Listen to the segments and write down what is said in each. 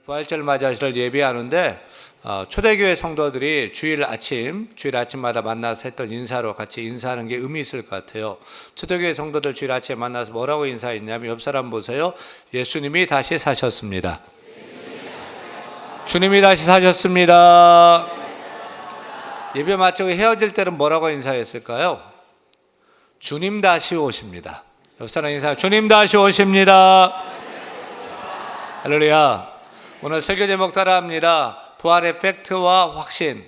부활절 맞이를 예비하는데 초대교회 성도들이 주일 아침마다 만나서 했던 인사로 같이 인사하는 게 의미 있을 것 같아요. 초대교회 성도들 주일 아침에 만나서 뭐라고 인사했냐면, 옆 사람 보세요. 예수님이 다시 사셨습니다. 주님이 다시 사셨습니다. 예배 마치고 헤어질 때는 뭐라고 인사했을까요? 주님 다시 오십니다. 옆 사람 인사, 주님 다시 오십니다. 할렐루야. 오늘 설교 제목 따라 합니다. 부활의 팩트와 확신.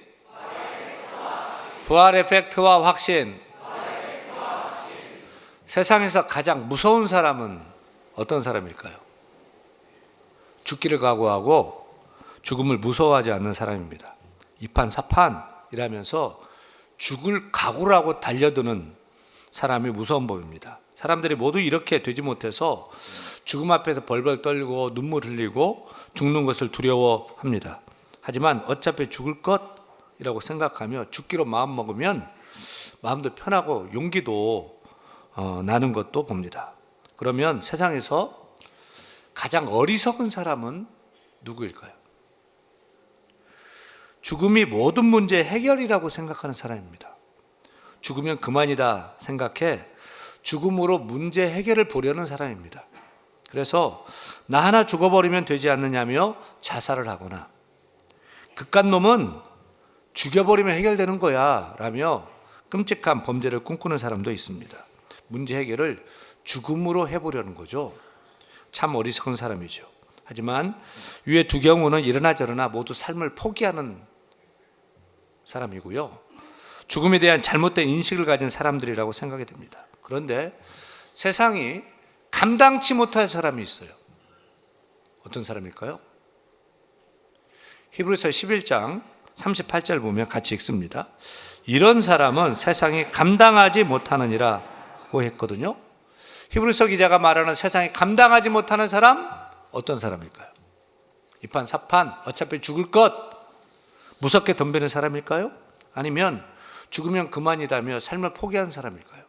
부활의 팩트와 확신. 세상에서 가장 무서운 사람은 어떤 사람일까요? 죽기를 각오하고 죽음을 무서워하지 않는 사람입니다. 이판사판이라면서 죽을 각오를 하고 달려드는 사람이 무서운 법입니다. 사람들이 모두 이렇게 되지 못해서 죽음 앞에서 벌벌 떨고 눈물 흘리고 죽는 것을 두려워합니다. 하지만 어차피 죽을 것이라고 생각하며 죽기로 마음먹으면 마음도 편하고 용기도 나는 것도 봅니다. 그러면 세상에서 가장 어리석은 사람은 누구일까요? 죽음이 모든 문제의 해결이라고 생각하는 사람입니다. 죽으면 그만이다 생각해 죽음으로 문제 해결을 보려는 사람입니다. 그래서 나 하나 죽어버리면 되지 않느냐며 자살을 하거나, 그깟 놈은 죽여버리면 해결되는 거야 라며 끔찍한 범죄를 꿈꾸는 사람도 있습니다. 문제 해결을 죽음으로 해보려는 거죠. 참 어리석은 사람이죠. 하지만 위의 두 경우는 이러나 저러나 모두 삶을 포기하는 사람이고요, 죽음에 대한 잘못된 인식을 가진 사람들이라고 생각이 됩니다. 그런데 세상이 감당치 못할 사람이 있어요. 어떤 사람일까요? 히브리서 11장 38절 보면 같이 읽습니다. 이런 사람은 세상이 감당하지 못하느니라고 했거든요. 히브리서 기자가 말하는 세상이 감당하지 못하는 사람, 어떤 사람일까요? 이판사판, 어차피 죽을 것, 무섭게 덤비는 사람일까요? 아니면 죽으면 그만이다며 삶을 포기한 사람일까요?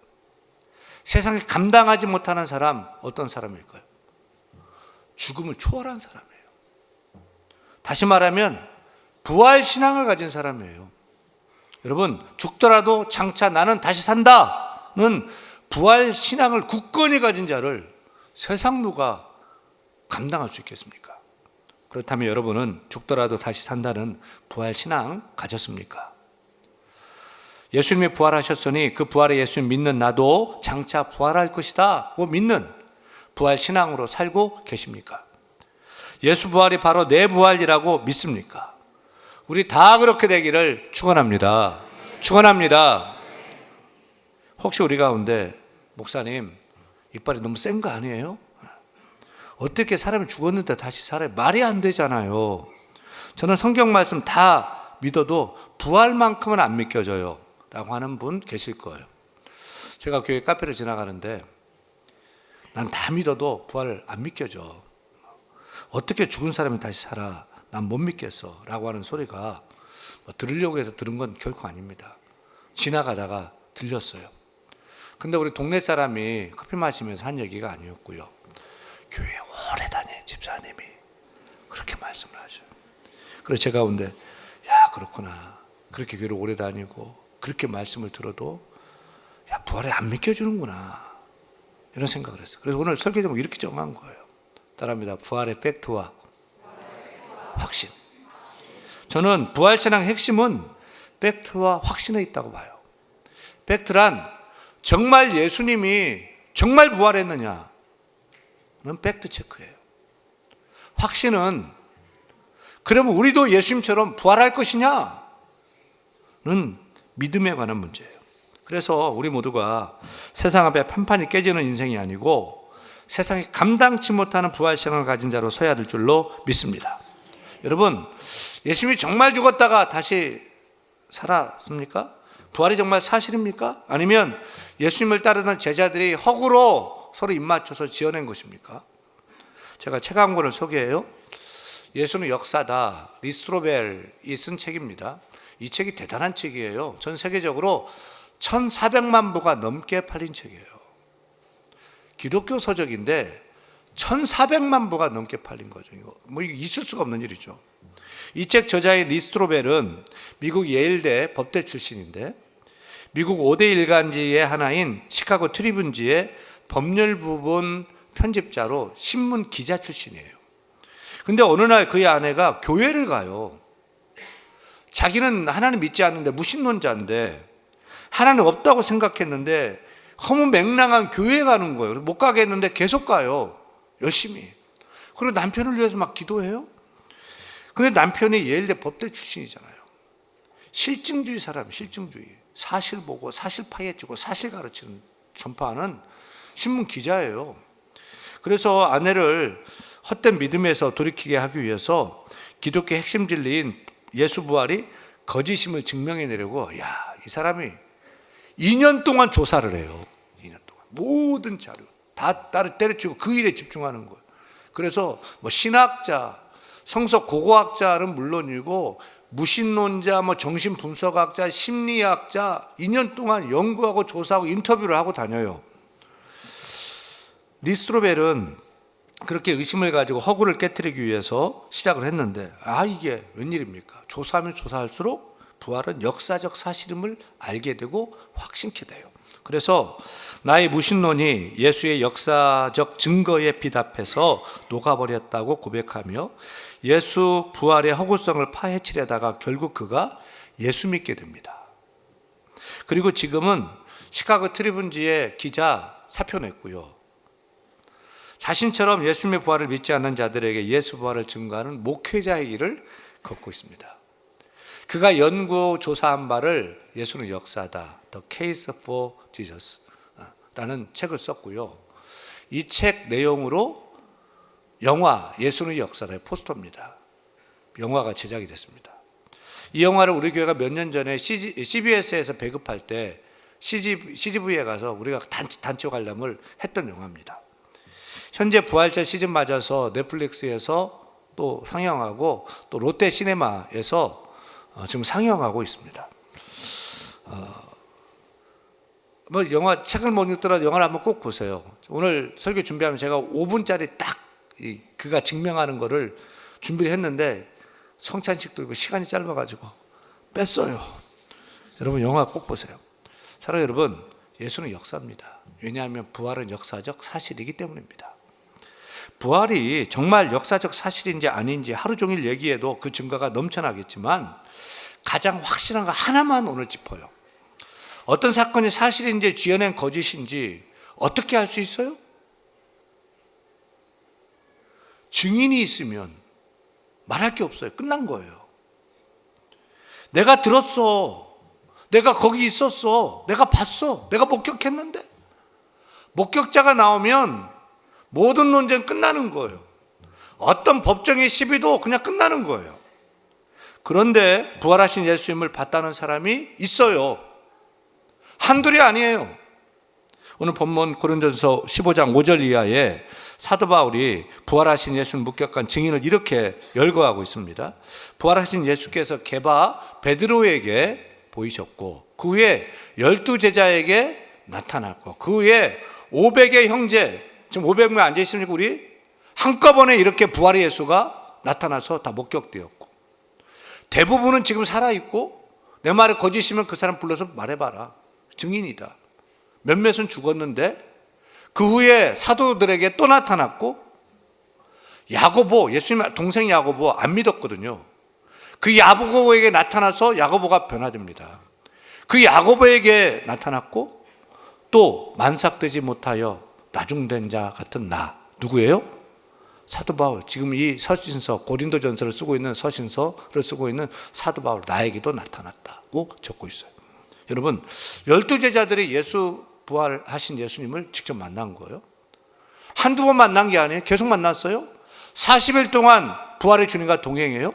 세상에 감당하지 못하는 사람, 어떤 사람일까요? 죽음을 초월한 사람이에요. 다시 말하면 부활신앙을 가진 사람이에요. 여러분, 죽더라도 장차 나는 다시 산다는 부활신앙을 굳건히 가진 자를 세상 누가 감당할 수 있겠습니까? 그렇다면 여러분은 죽더라도 다시 산다는 부활신앙 가졌습니까? 예수님이 부활하셨으니 그 부활에 예수님 믿는 나도 장차 부활할 것이다 고 믿는 부활신앙으로 살고 계십니까? 예수 부활이 바로 내 부활이라고 믿습니까? 우리 다 그렇게 되기를 축원합니다. 축원합니다. 혹시 우리 가운데 목사님 이빨이 너무 센 거 아니에요? 어떻게 사람이 죽었는데 다시 살아요? 말이 안 되잖아요. 저는 성경 말씀 다 믿어도 부활만큼은 안 믿겨져요 라고 하는 분 계실 거예요. 제가 교회 카페를 지나가는데 난 다 믿어도 부활을 안 믿겨져. 어떻게 죽은 사람이 다시 살아? 난 못 믿겠어 라고 하는 소리가 들으려고 해서 들은 건 결코 아닙니다. 지나가다가 들렸어요. 근데 우리 동네 사람이 커피 마시면서 한 얘기가 아니었고요, 교회에 오래 다닌 집사님이 그렇게 말씀을 하셔요. 그래서 제 가운데 야, 그렇구나, 그렇게 교회를 오래 다니고 그렇게 말씀을 들어도 야, 부활에 안 믿겨주는구나 이런 생각을 했어요. 그래서 오늘 설교 제목 이렇게 정한 거예요. 따라합니다. 부활의 팩트와 확신. 저는 부활신앙의 핵심은 팩트와 확신에 있다고 봐요. 팩트란 정말 예수님이 정말 부활했느냐는 팩트 체크예요. 확신은 그러면 우리도 예수님처럼 부활할 것이냐는 믿음에 관한 문제예요. 그래서 우리 모두가 세상 앞에 판판이 깨지는 인생이 아니고 세상이 감당치 못하는 부활신앙을 가진 자로 서야 될 줄로 믿습니다. 여러분, 예수님이 정말 죽었다가 다시 살았습니까? 부활이 정말 사실입니까? 아니면 예수님을 따르는 제자들이 허구로 서로 입맞춰서 지어낸 것입니까? 제가 책 한 권을 소개해요. 예수는 역사다, 리스트로벨이 쓴 책입니다. 이 책이 대단한 책이에요. 전 세계적으로 1400만 부가 넘게 팔린 책이에요. 기독교 서적인데 1,400만 부가 넘게 팔린 거죠. 이거 있을 수가 없는 일이죠. 이 책 저자인 리 스트로벨은 미국 예일대 법대 출신인데 미국 5대 일간지의 하나인 시카고 트리뷴지의 법률 부분 편집자로 신문 기자 출신이에요. 근데 어느 날 그의 아내가 교회를 가요. 자기는 하나님 믿지 않는데 무신론자인데 하나님 없다고 생각했는데 허무맹랑한 교회에 가는 거예요. 못 가겠는데 계속 가요. 열심히. 그리고 남편을 위해서 막 기도해요. 근데 남편이 예일대 법대 출신이잖아요. 실증주의 사람, 실증주의. 사실 보고 사실 파헤치고 사실 가르치는 전파하는 신문 기자예요. 그래서 아내를 헛된 믿음에서 돌이키게 하기 위해서 기독교 핵심 진리인 예수 부활이 거짓임을 증명해내려고 이 사람이 2년 동안 조사를 해요. 2년 동안 모든 자료 다 때려치고 그 일에 집중하는 거예요. 그래서 신학자, 성서 고고학자는 물론이고 무신론자, 정신분석학자, 심리학자 2년 동안 연구하고 조사하고 인터뷰를 하고 다녀요. 리 스트로벨은 그렇게 의심을 가지고 허구를 깨트리기 위해서 시작을 했는데 이게 웬일입니까? 조사하면 조사할수록 부활은 역사적 사실임을 알게 되고 확신케 돼요. 그래서 나의 무신론이 예수의 역사적 증거에 비답해서 녹아버렸다고 고백하며 예수 부활의 허구성을 파헤치려다가 결국 그가 예수 믿게 됩니다. 그리고 지금은 시카고 트리뷴지의 기자 사표 냈고요. 자신처럼 예수님의 부활을 믿지 않는 자들에게 예수 부활을 증거하는 목회자의 일을 걷고 있습니다. 그가 연구 조사한 바를 예수는 역사다, The Case for Jesus 라는 책을 썼고요. 이 책 내용으로 영화 예수는 역사다의 포스터입니다. 영화가 제작이 됐습니다. 이 영화를 우리 교회가 몇 년 전에 CBS에서 배급할 때 CGV에 가서 우리가 단체 관람을 했던 영화입니다. 현재 부활절 시즌 맞아서 넷플릭스에서 또 상영하고 또 롯데시네마에서 지금 상영하고 있습니다. 영화 책을 못 읽더라도 영화를 한번 꼭 보세요. 오늘 설교 준비하면 제가 5분짜리 딱 그가 증명하는 거를 준비를 했는데 성찬식 들고 시간이 짧아가지고 뺐어요. 여러분 영화 꼭 보세요. 사랑하는 여러분, 예수는 역사입니다. 왜냐하면 부활은 역사적 사실이기 때문입니다. 부활이 정말 역사적 사실인지 아닌지 하루 종일 얘기해도 그 증거가 넘쳐나겠지만 가장 확실한 거 하나만 오늘 짚어요. 어떤 사건이 사실인지 지어낸 거짓인지 어떻게 알 수 있어요? 증인이 있으면 말할 게 없어요. 끝난 거예요. 내가 들었어. 내가 거기 있었어. 내가 봤어. 내가 목격했는데. 목격자가 나오면 모든 논쟁 끝나는 거예요. 어떤 법정의 시비도 그냥 끝나는 거예요. 그런데 부활하신 예수님을 봤다는 사람이 있어요. 한둘이 아니에요. 오늘 본문 고린도전서 15장 5절 이하에 사도 바울이 부활하신 예수를 목격한 증인을 이렇게 열거하고 있습니다. 부활하신 예수께서 게바 베드로에게 보이셨고 그 후에 12제자에게 나타났고 그 후에 500의 형제, 지금 500명 앉아있으니까 우리 한꺼번에 이렇게 부활의 예수가 나타나서 다 목격되었고 대부분은 지금 살아있고 내 말에 거짓이면 그 사람 불러서 말해봐라. 증인이다. 몇몇은 죽었는데 그 후에 사도들에게 또 나타났고 야고보, 예수님 동생 야고보 안 믿었거든요. 그 야고보에게 나타나서 야고보가 변화됩니다. 그 야고보에게 나타났고 또 만삭되지 못하여 나중된 자 같은 나 누구예요? 사도 바울. 지금 이 서신서 고린도전서를 쓰고 있는 서신서를 쓰고 있는 사도 바울 나에게도 나타났다고 적고 있어요. 여러분 12제자들이 예수 부활하신 예수님을 직접 만난 거예요. 한두 번 만난 게 아니에요. 계속 만났어요. 40일 동안 부활의 주님과 동행해요.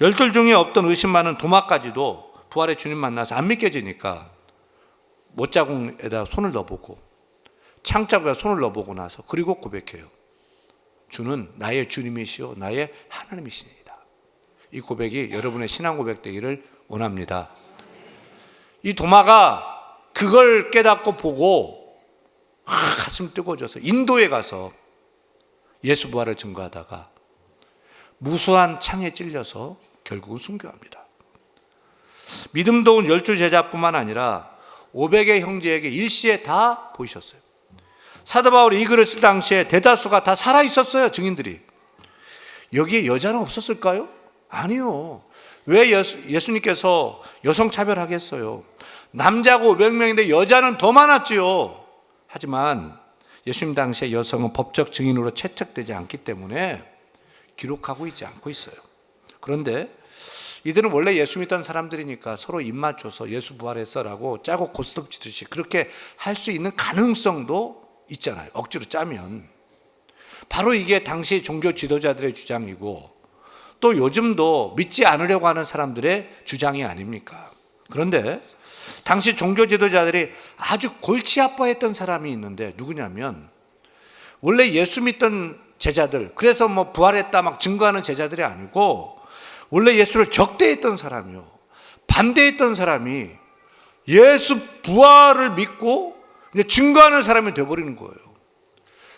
12 중에 없던 의심 많은 도마까지도 부활의 주님 만나서 안 믿겨지니까 못자국에다 손을 넣어보고 창자국에 손을 넣어보고 나서 그리고 고백해요. 주는 나의 주님이시요 나의 하나님이시니이다. 이 고백이 여러분의 신앙 고백 되기를 원합니다. 이 도마가 그걸 깨닫고 보고 가슴 뜨거워져서 인도에 가서 예수 부활을 증거하다가 무수한 창에 찔려서 결국은 순교합니다. 믿음도 온 12 제자뿐만 아니라 500의 형제에게 일시에 다 보이셨어요. 사도 바울이 이 글을 쓸 당시에 대다수가 다 살아 있었어요, 증인들이. 여기에 여자는 없었을까요? 아니요. 왜 예수님께서 여성 차별하겠어요? 남자가 500명인데 여자는 더 많았지요. 하지만 예수님 당시에 여성은 법적 증인으로 채택되지 않기 때문에 기록하고 있지 않고 있어요. 그런데 이들은 원래 예수 믿던 사람들이니까 서로 입 맞춰서 예수 부활했어라고 짜고 고스톱 치듯이 그렇게 할 수 있는 가능성도 있잖아요. 억지로 짜면. 바로 이게 당시 종교 지도자들의 주장이고 또 요즘도 믿지 않으려고 하는 사람들의 주장이 아닙니까? 그런데 당시 종교 지도자들이 아주 골치 아파했던 사람이 있는데 누구냐면 원래 예수 믿던 제자들, 그래서 뭐 부활했다 막 증거하는 제자들이 아니고 원래 예수를 적대했던 사람이요, 반대했던 사람이 예수 부활을 믿고 이제 증거하는 사람이 되어버리는 거예요.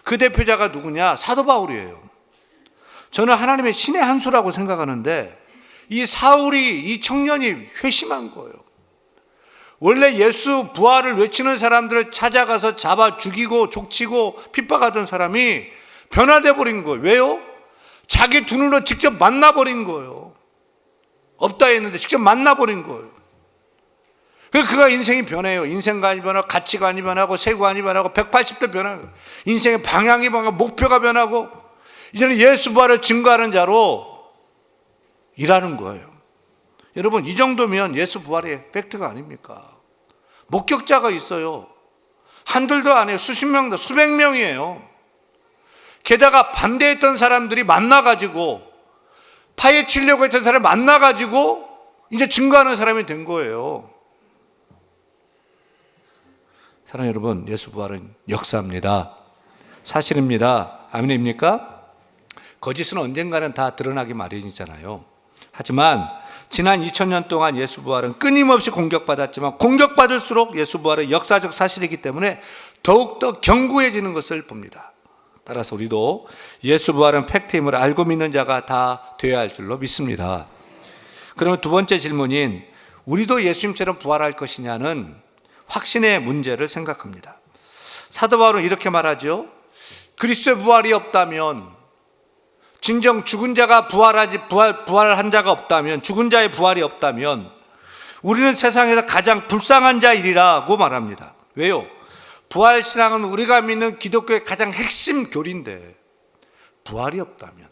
그 대표자가 누구냐? 사도 바울이에요. 저는 하나님의 신의 한 수라고 생각하는데 이 사울이, 이 청년이 회심한 거예요. 원래 예수 부활을 외치는 사람들을 찾아가서 잡아 죽이고 족치고 핍박하던 사람이 변화돼 버린 거예요. 왜요? 자기 두 눈으로 직접 만나버린 거예요. 없다 했는데 직접 만나버린 거예요. 그래서 그가 인생이 변해요. 인생관이 변하고 가치관이 변하고 세관이 변하고 180도 변하고 인생의 방향이 변하고 목표가 변하고 이제는 예수 부활을 증거하는 자로 일하는 거예요. 여러분, 이 정도면 예수 부활의 팩트가 아닙니까? 목격자가 있어요. 한둘도 아니에요. 수십 명도 수백 명이에요. 게다가 반대했던 사람들이 만나가지고 파헤치려고 했던 사람을 만나가지고 이제 증거하는 사람이 된 거예요. 사랑하는 여러분, 예수 부활은 역사입니다. 사실입니다. 아멘입니까? 거짓은 언젠가는 다 드러나기 마련이잖아요. 하지만 지난 2000년 동안 예수 부활은 끊임없이 공격받았지만 공격받을수록 예수 부활은 역사적 사실이기 때문에 더욱더 견고해지는 것을 봅니다. 따라서 우리도 예수 부활은 팩트임을 알고 믿는 자가 다 되어야 할 줄로 믿습니다. 그러면 두 번째 질문인 우리도 예수님처럼 부활할 것이냐는 확신의 문제를 생각합니다. 사도 바울은 이렇게 말하죠. 그리스도의 부활이 없다면, 진정 죽은 자가 부활한 자가 없다면, 죽은 자의 부활이 없다면 우리는 세상에서 가장 불쌍한 자이리라고 말합니다. 왜요? 부활신앙은 우리가 믿는 기독교의 가장 핵심 교리인데 부활이 없다면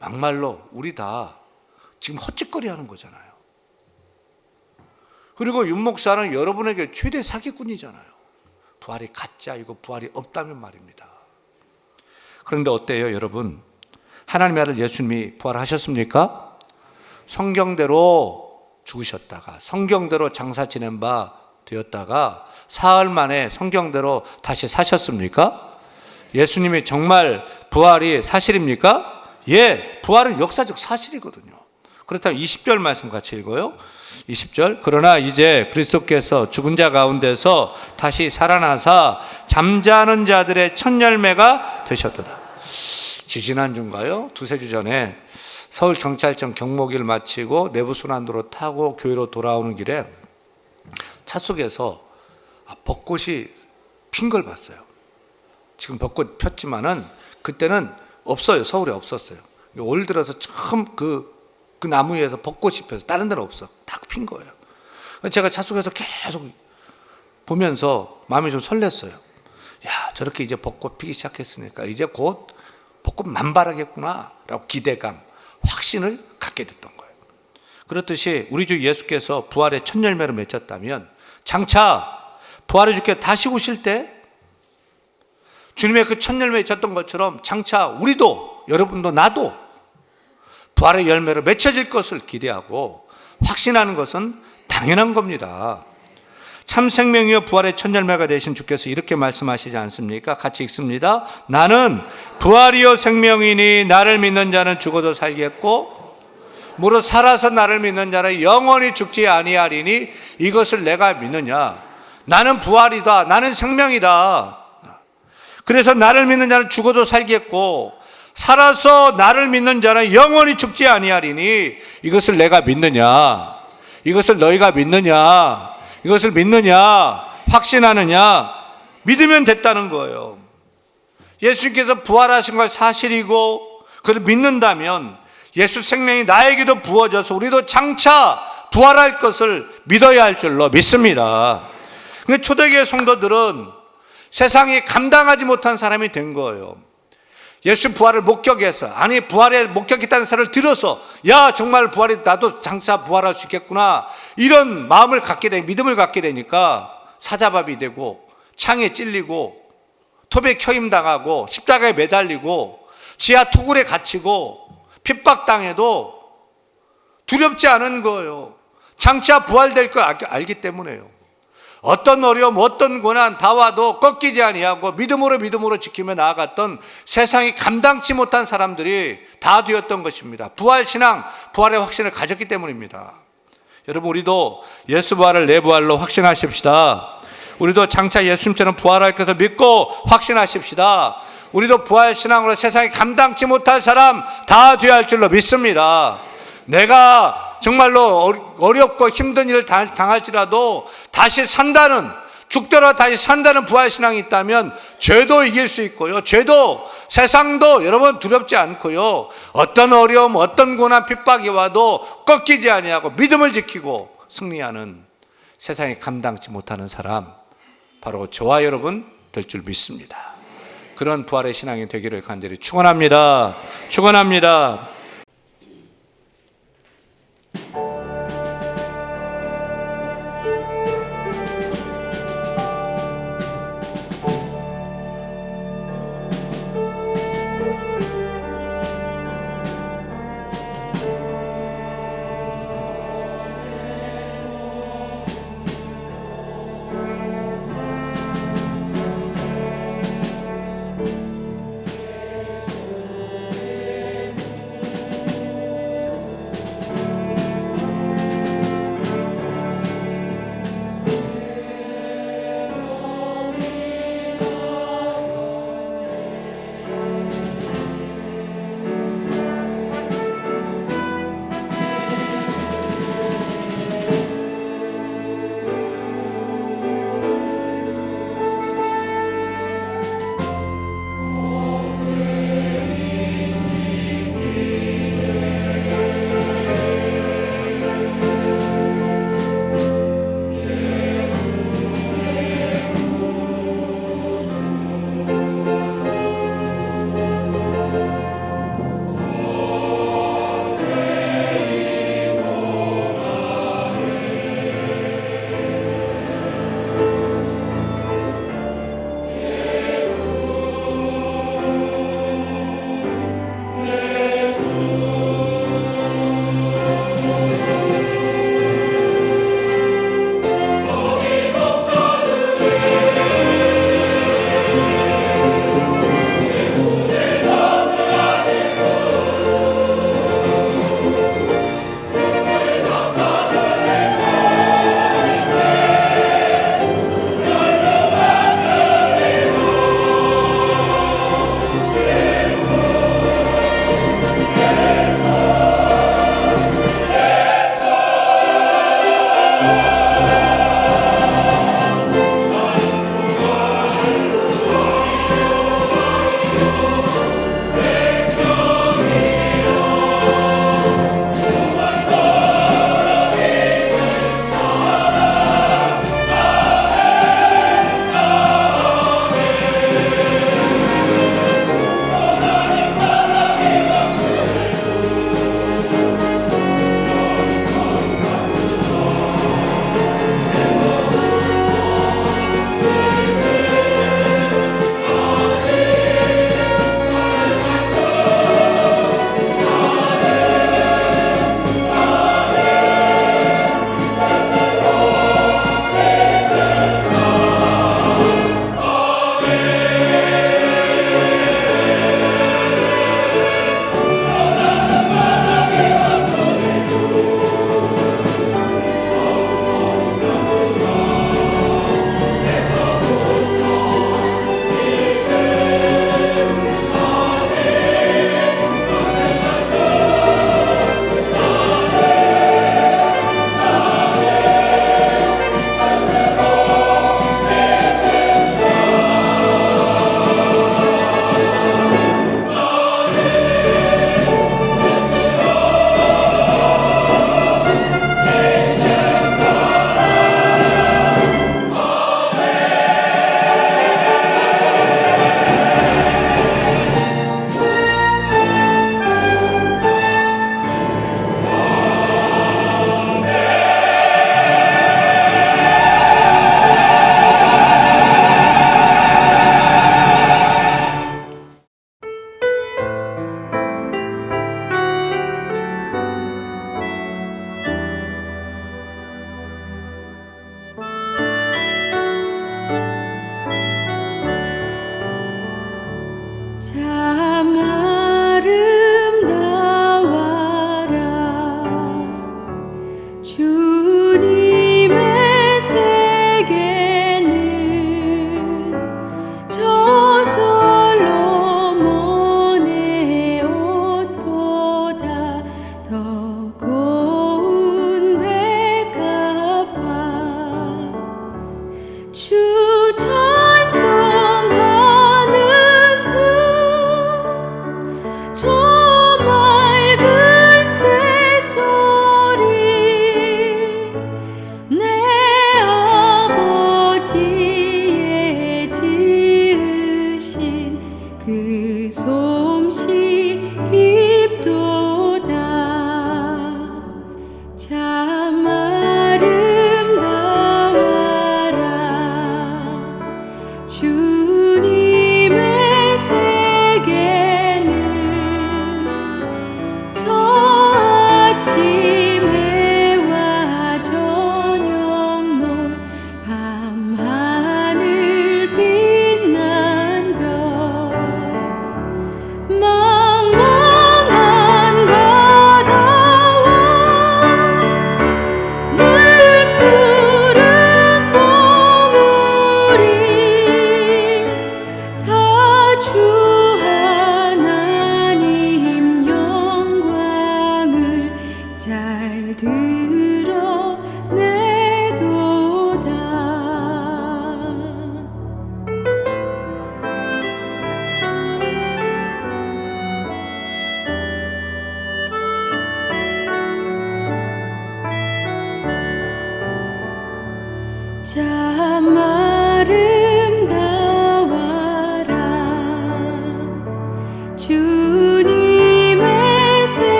막말로 우리 다 지금 헛짓거리 하는 거잖아요. 그리고 윤 목사는 여러분에게 최대 사기꾼이잖아요. 부활이 가짜이고 부활이 없다면 말입니다. 그런데 어때요, 여러분? 하나님의 아들 예수님이 부활하셨습니까? 성경대로 죽으셨다가 성경대로 장사 지낸 바 되었다가 사흘 만에 성경대로 다시 사셨습니까? 예수님이 정말 부활이 사실입니까? 예, 부활은 역사적 사실이거든요. 그렇다면 20절 말씀 같이 읽어요. 20절, 그러나 이제 그리스도께서 죽은 자 가운데서 다시 살아나사 잠자는 자들의 첫 열매가 되셨도다. 지지난주인가요? 두세 주 전에 서울경찰청 경목일 마치고 내부순환도로 타고 교회로 돌아오는 길에 차 속에서 벚꽃이 핀 걸 봤어요. 지금 벚꽃 폈지만은 그때는 없어요. 서울에 없었어요. 올 들어서 처음 그 나무 위에서 벚꽃이 펴서 다른 데는 없어. 딱 핀 거예요. 제가 차 속에서 계속 보면서 마음이 좀 설렜어요. 야, 저렇게 이제 벚꽃 피기 시작했으니까 이제 곧 벚꽃 만발하겠구나 라고 기대감, 확신을 갖게 됐던 거예요. 그렇듯이 우리 주 예수께서 부활의 첫 열매를 맺었다면 장차 부활의 주께 다시 오실 때 주님의 그 첫 열매 맺었던 것처럼 장차 우리도, 여러분도 나도 부활의 열매로 맺혀질 것을 기대하고 확신하는 것은 당연한 겁니다. 참 생명이여 부활의 첫 열매가 되신 주께서 이렇게 말씀하시지 않습니까? 같이 읽습니다. 나는 부활이요 생명이니 나를 믿는 자는 죽어도 살겠고 무릇 살아서 나를 믿는 자는 영원히 죽지 아니하리니 이것을 내가 믿느냐. 나는 부활이다. 나는 생명이다. 그래서 나를 믿는 자는 죽어도 살겠고 살아서 나를 믿는 자는 영원히 죽지 아니하리니 이것을 내가 믿느냐? 이것을 너희가 믿느냐? 이것을 믿느냐? 확신하느냐? 믿으면 됐다는 거예요. 예수님께서 부활하신 걸 사실이고 그걸 믿는다면 예수 생명이 나에게도 부어져서 우리도 장차 부활할 것을 믿어야 할 줄로 믿습니다. 근데 초대교회 성도들은 세상이 감당하지 못한 사람이 된 거예요. 예수 부활을 목격해서, 아니 부활에 목격했다는 사실을 들어서 야 정말 부활이 나도 장차 부활할 수 있겠구나 이런 마음을 갖게 되니 믿음을 갖게 되니까 사자밥이 되고 창에 찔리고 톱에 켜임당하고 십자가에 매달리고 지하 토굴에 갇히고 핍박당해도 두렵지 않은 거예요. 장차 부활될 걸 알기 때문에요. 어떤 어려움, 어떤 고난 다 와도 꺾이지 아니하고 믿음으로 지키며 나아갔던 세상이 감당치 못한 사람들이 다 되었던 것입니다. 부활신앙, 부활의 확신을 가졌기 때문입니다. 여러분 우리도 예수 부활을 내 부활로 확신하십시다. 우리도 장차 예수님처럼 부활할 것을 믿고 확신하십시다. 우리도 부활신앙으로 세상이 감당치 못할 사람 다 되어야 할 줄로 믿습니다. 내가 정말로 어렵고 힘든 일을 당할지라도 다시 산다는, 죽더라도 다시 산다는 부활신앙이 있다면 죄도 이길 수 있고요, 죄도 세상도 여러분 두렵지 않고요, 어떤 어려움 어떤 고난 핍박이 와도 꺾이지 아니하고 믿음을 지키고 승리하는 세상에 감당치 못하는 사람 바로 저와 여러분 될 줄 믿습니다. 그런 부활의 신앙이 되기를 간절히 축원합니다.